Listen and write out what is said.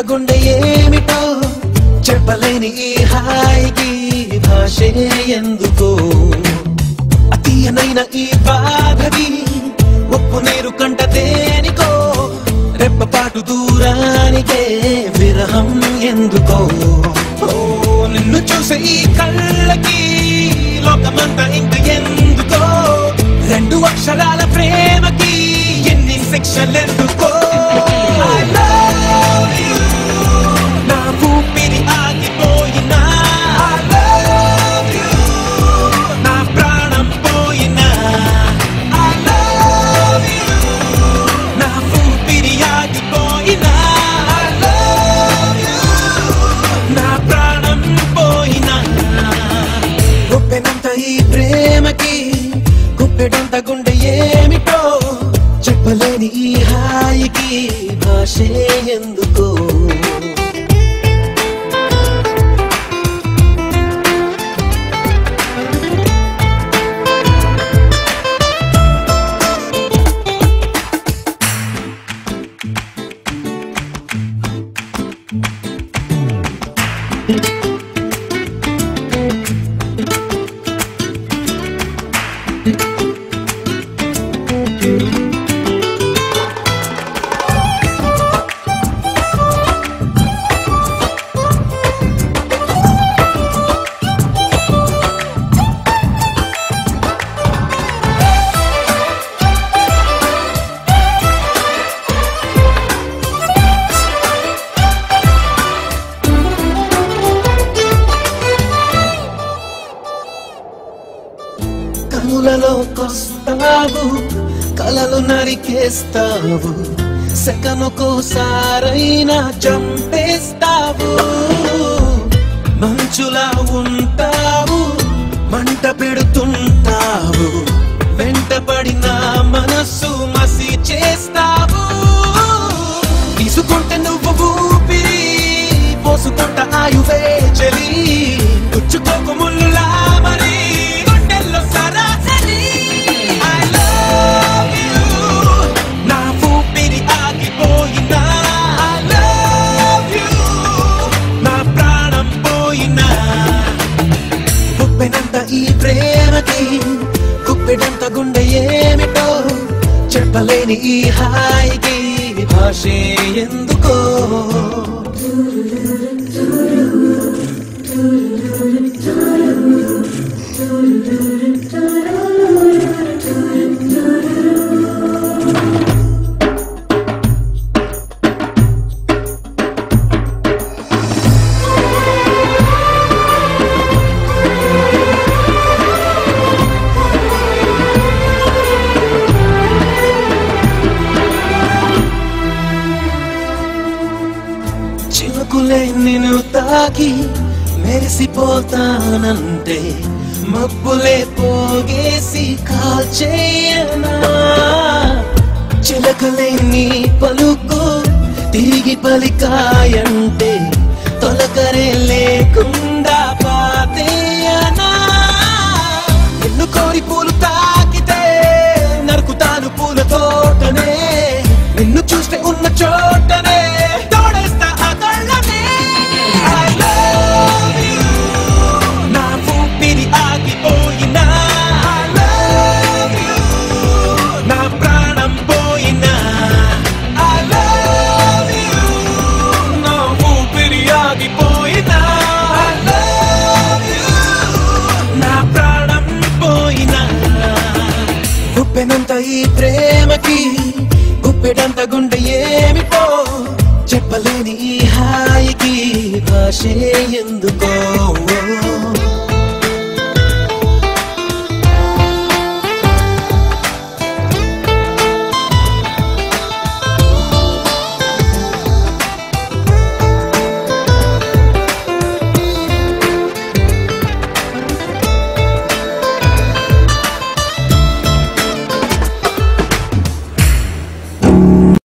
గుండె ఏమిటో చెప్పలేని ఈ హాయికి భాషే ఎందుకో అతీయనైన ఈ బాధకి ఒప్పు నీరు కంట దేనికో రెప్పపాటు దూరానికే విరహం ఎందుకో నిన్ను చూసే ఈ కళ్ళకి లోకమంతా ఇంక ఎందుకో రెండు అక్షరాల ప్రేమకి ఎన్ని శిక్షలెందుకో నా ఊపిరి ఆగిపోయినా నా ప్రాణం పోయినా నా ఊపిరి ఆగిపోయినా నా ప్రాణం పోయినా గుప్పెనంత ఈ ప్రేమకి గుప్పెడంత గుండె ఏమిటో చెప్పలేని ఈ హాయికి భాషే ఎందుకో కనులలోకొస్తావు కలలు నరికేస్తావు సెకనుకోసారైనా చంపేస్తావు మంచులా ఉంటావు మంట పెడుతుంటావు వెంటపడిన మనస్సు మసి చేస్తావు తీసుకుంటే నువ్వు ఊపిరి పోసుకుంట ఆయువే చలి గుచ్చుకోకు ముళ్ళులా మరి గుండెల్లో సరాసరి I love you నా ఊపిరి ఆగిపోయినా I love you నా ప్రాణం పోయినా గుప్పెనంత ఈ ప్రేమకి గుప్పెడంత గుండె ఏమిటో చెప్పలేని ఈ హాయికి భాషే ఎందుకో చినుకులే నిన్ను తాకి మెరిసిపోతానంటే మబ్బులే పోగేసి కాల్చేయనా చిలకలే నీ పలుకు తిరిగి పలికాయంటే తొలకరే లేకుండా పాతేయనా నిన్ను కోరి పూలు తాకితే నరుకుతాను పూల తోటనే నిన్ను చూస్తే ఉన్న చోటనే గుప్పెనంత ఈ ప్రేమకి గుప్పెడంత గుండె ఏమిటో చెప్పలేని ఈ హాయికి భాషే ఎందుకో